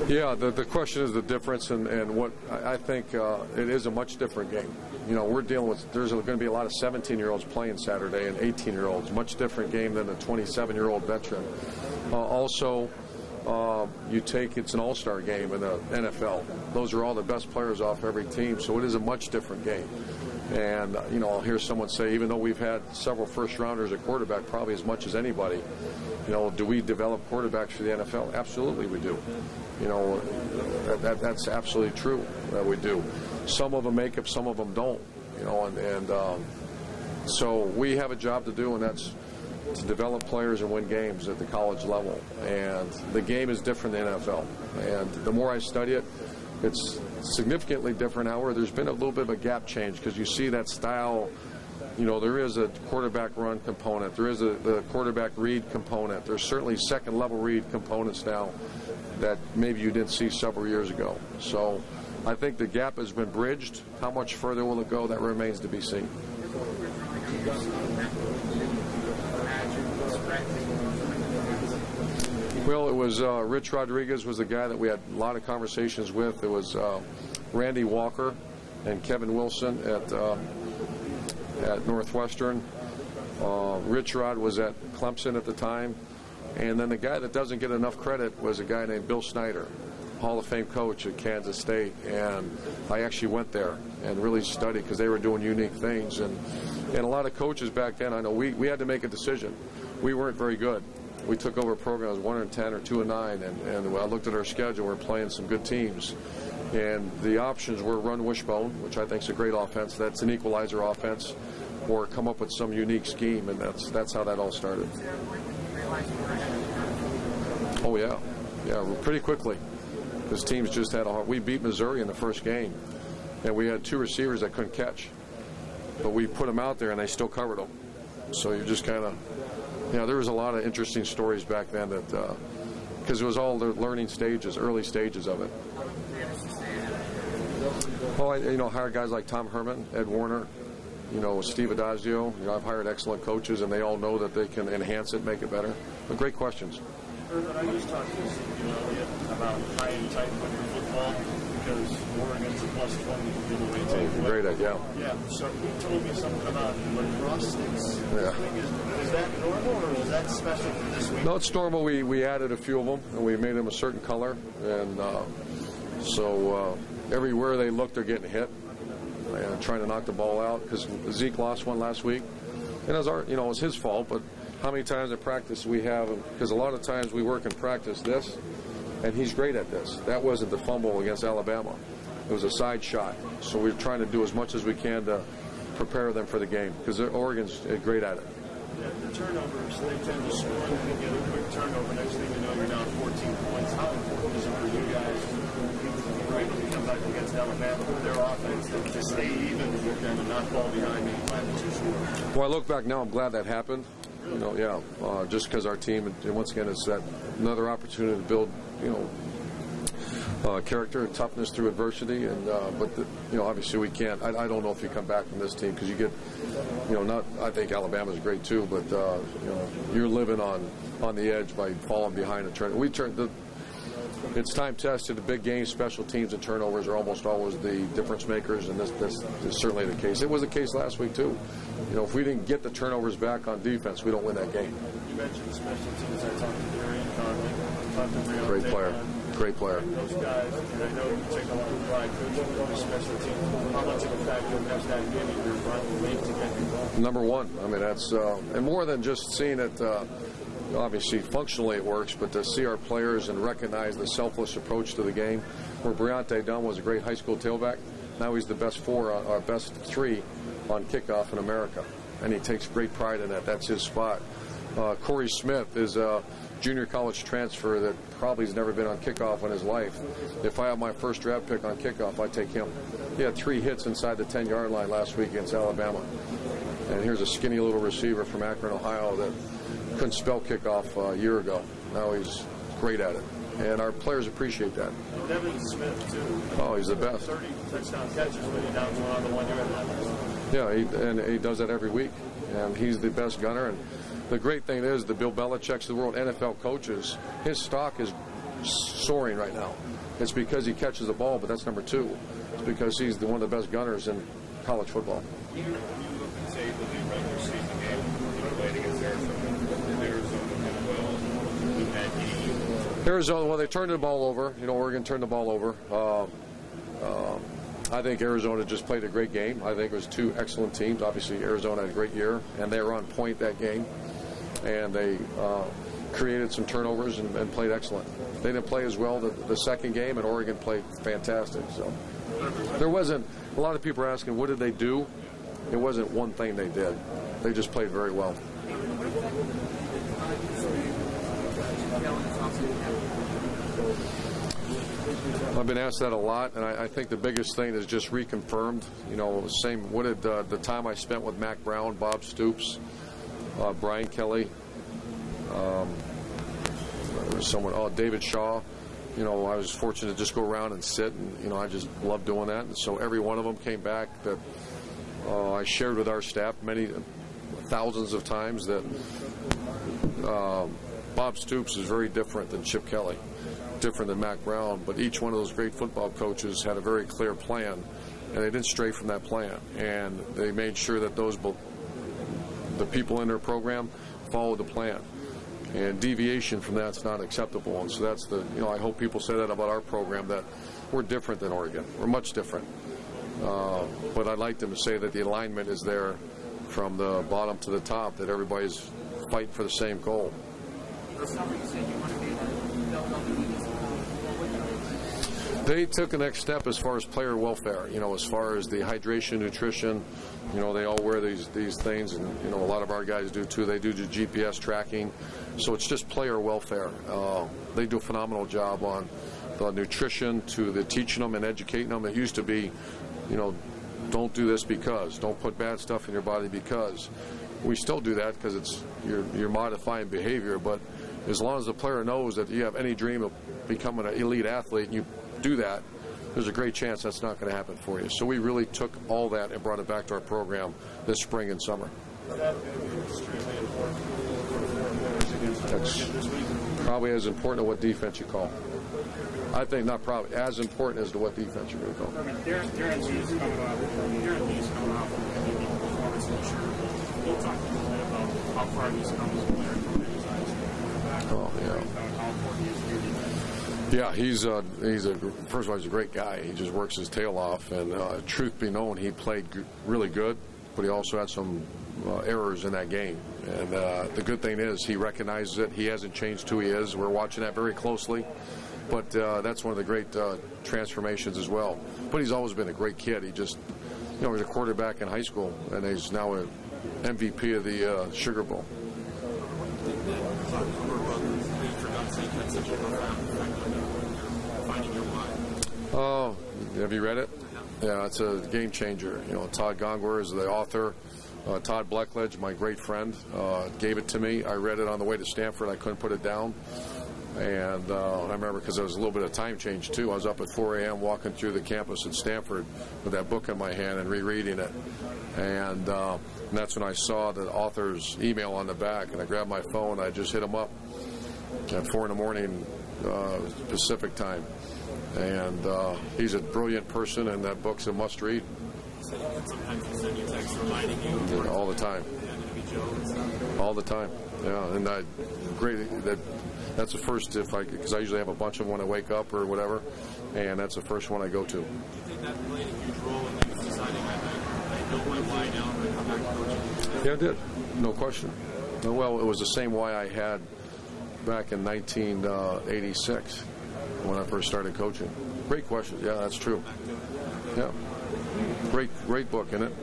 Yeah, the question is the difference, and what I think it is a much different game. You know, we're dealing with, there's going to be a lot of 17-year-olds playing Saturday and 18-year-olds, much different game than a 27-year-old veteran. Also, it's an all-star game in the NFL. Those are all the best players off every team, so it is a much different game. And, you know, I'll hear someone say, even though we've had several first-rounders at quarterback, probably as much as anybody, you know, do we develop quarterbacks for the NFL? Absolutely we do. You know, that's absolutely true that we do. Some of them make it, some of them don't. You know, and so we have a job to do, and that's to develop players and win games at the college level. And the game is different than the NFL. And the more I study it, it's significantly different. However, there's been a little bit of a gap change because you see that style. You know, there is a quarterback run component. There is the quarterback read component. There's certainly second-level read components now that maybe you didn't see several years ago. So I think the gap has been bridged. How much further will it go? That remains to be seen. Well, it was Rich Rodriguez was the guy that we had a lot of conversations with. It was Randy Walker and Kevin Wilson at Northwestern. Rich Rod was at Clemson at the time. And then the guy that doesn't get enough credit was a guy named Bill Snyder, Hall of Fame coach at Kansas State. And I actually went there and really studied because they were doing unique things. And a lot of coaches back then, I know we had to make a decision. We weren't very good. We took over a program that was 1-10 or 2-9, and I looked at our schedule. We're playing some good teams, and the options were run wishbone, which I think is a great offense. That's an equalizer offense, or come up with some unique scheme, and that's how that all started. Oh yeah, pretty quickly, because teams just had we beat Missouri in the first game, and we had two receivers that couldn't catch, but we put them out there and they still covered them. So you just kind of. Yeah, there was a lot of interesting stories back then that, because it was all the learning stages, early stages of it. Well, I hired guys like Tom Herman, Ed Warner, Steve Adazio. I've hired excellent coaches, and they all know that they can enhance it, make it better. But great questions. Urban, I just talked to you about high and tight football because Oregon's a +20 giveaway takeaway. Great idea. Yeah. So you told me something about lacrosse sticks. Yeah. Is that normal or is that special for this week? No, it's normal. We added a few of them and we made them a certain color, and so everywhere they look, they're getting hit and trying to knock the ball out because Zeke lost one last week, and it was his fault. But how many times in practice we have him? Because a lot of times we work in practice this. And he's great at this. That wasn't the fumble against Alabama. It was a side shot. So we're trying to do as much as we can to prepare them for the game because Oregon's great at it. Yeah, the turnovers, they tend to score and they get a quick turnover. Next thing you know, you're down 14 points. How important is it for you guys to come back against Alabama with their offense to stay even and not fall behind and find the two scores? Well, I look back now, I'm glad that happened. Just because our team, and once again, it's that another opportunity to build, character and toughness through adversity. And obviously we can't. I don't know if you come back from this team because you get, I think Alabama's great too, but you're living on the edge by falling behind a turn. It's time tested. The big games, special teams, and turnovers are almost always the difference makers, and this is certainly the case. It was the case last week too. If we didn't get the turnovers back on defense, we don't win that game. You mentioned special teams. I talked to Darian Conley. Great player. Great player. Those guys, and I know you take a lot of pride coaching with special teams. How much of a factor has that been in your run week to get involved? Number one. I mean, that's and more than just seeing it. Obviously, functionally it works, but to see our players and recognize the selfless approach to the game, where Briante Dunn was a great high school tailback, now he's the best best three on kickoff in America, and he takes great pride in that. That's his spot. Corey Smith is a junior college transfer that probably has never been on kickoff in his life. If I have my first draft pick on kickoff, I take him. He had 3 hits inside the 10-yard line last week against Alabama. And here's a skinny little receiver from Akron, Ohio that couldn't spell kickoff a year ago. Now he's great at it. And our players appreciate that. Devin Smith, too. Oh, he's the best. 30 touchdown catches when he down one on the 1-yard line. Yeah, he does that every week. And he's the best gunner. And the great thing is the Bill Belichick's of the world, NFL coaches, his stock is soaring right now. It's because he catches the ball, but that's number two. It's because he's one of the best gunners in college football. You look and say the regular season game you played against Arizona, well, they turned the ball over. Oregon turned the ball over. I think Arizona just played a great game. I think it was two excellent teams. Obviously, Arizona had a great year, and they were on point that game. And they created some turnovers and played excellent. They didn't play as well the second game, and Oregon played fantastic. So there wasn't – a lot of people are asking, what did they do? It wasn't one thing they did. They just played very well. I've been asked that a lot, and I think the biggest thing is just reconfirmed. Same. What did the time I spent with Mac Brown, Bob Stoops, Brian Kelly, David Shaw. I was fortunate to just go around and sit, and I just love doing that. And so every one of them came back that I shared with our staff thousands of times that Bob Stoops is very different than Chip Kelly, different than Mac Brown, but each one of those great football coaches had a very clear plan, and they didn't stray from that plan, and they made sure that the people in their program followed the plan, and deviation from that's not acceptable. And so that's I hope people say that about our program, that we're different than Oregon. We're much different, but I'd like them to say that the alignment is there from the bottom to the top, that everybody's fighting for the same goal. They took the next step as far as player welfare, as far as the hydration, nutrition. They all wear these things, and a lot of our guys do too. They do the GPS tracking, so it's just player welfare. They do a phenomenal job on the nutrition, to the teaching them and educating them. It used to be, don't do this because, don't put bad stuff in your body because. We still do that because you're modifying behavior, but as long as the player knows that you have any dream of becoming an elite athlete and you do that, there's a great chance that's not going to happen for you. So we really took all that and brought it back to our program this spring and summer. That's probably as important as what defense you call. I think not probably, as important as to what defense you're going to call. Darren Lee's coming off of a unique performance in the Sugar Bowl. Can you talk a little bit about how far he's come as a player from his eyes? Oh, yeah. How important he is to your defense? Yeah, first of all, he's a great guy. He just works his tail off, and truth be known, he played really good, but he also had some errors in that game. And the good thing is he recognizes it. He hasn't changed who he is. We're watching that very closely. But that's one of the great transformations as well. But he's always been a great kid. He just, he was a quarterback in high school, and he's now an MVP of the Sugar Bowl. Oh, have you read it? Yeah, it's a game changer. Todd Gongwer is the author. Todd Blackledge, my great friend, gave it to me. I read it on the way to Stanford. I couldn't put it down. And I remember because there was a little bit of time change, too. I was up at 4 a.m. walking through the campus at Stanford with that book in my hand and rereading it. And that's when I saw the author's email on the back. And I grabbed my phone. I just hit him up at 4 in the morning Pacific time. And he's a brilliant person, and that book's a must-read. Sometimes he'll send you texts reminding you. All the time. All the time. Yeah, and that's the first, because I usually have a bunch of them when I wake up or whatever, and that's the first one I go to. Do you think that played a huge role in you deciding I built my why now and I come back to coaching? Yeah, it did. No question. Well, it was the same why I had back in 1986 when I first started coaching. Great question. Yeah, that's true. Yeah. Great book, isn't it?